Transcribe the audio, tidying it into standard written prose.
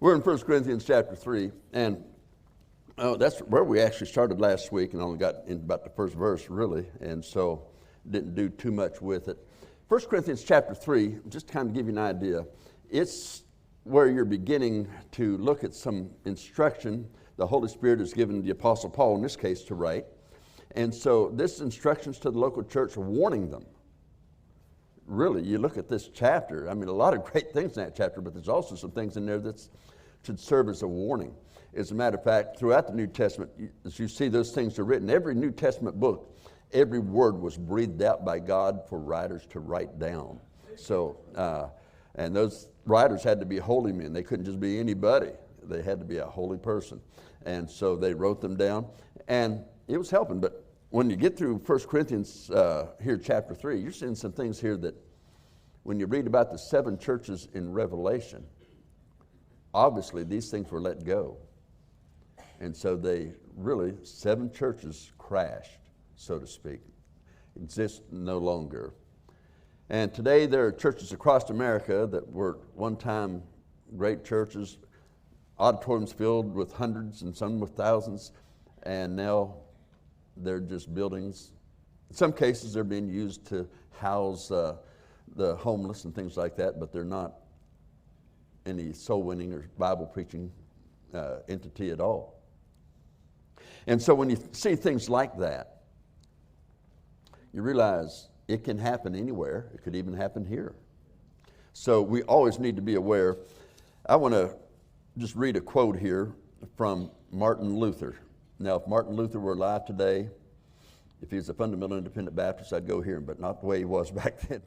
We're in 1 Corinthians chapter 3, and that's where we actually started last week and only got in about the first verse, really, and so didn't do too much with it. 1 Corinthians chapter 3, just to kind of give you an idea, it's where you're beginning to look at some instruction the Holy Spirit has given the Apostle Paul, in this case, to write. And so this instructions to the local church, warning them. Really, you look at this chapter, I mean, a lot of great things in that chapter, but there's also some things in there that should serve as a warning. As a matter of fact, throughout the New Testament, as you see those things are written, every New Testament book, every word was breathed out by God for writers to write down. So, and those writers had to be holy men. They couldn't just be anybody. They had to be a holy person. And so they wrote them down, and it was helping. But when you get through 1 Corinthians here, chapter 3, you're seeing some things here that when you read about the 7 churches in Revelation, obviously these things were let go. And so they really, 7 churches crashed, so to speak, exist no longer. And today there are churches across America that were one time great churches, auditoriums filled with hundreds and some with thousands, and now they're just buildings. In some cases they're being used to house the homeless and things like that, but they're not any soul winning or Bible preaching entity at all. And so when you see things like that, you realize it can happen anywhere. It could even happen here. So we always need to be aware. I want to just read a quote here from Martin Luther. Now, if Martin Luther were alive today, if he was a fundamental independent Baptist, I'd go here, but not the way he was back then.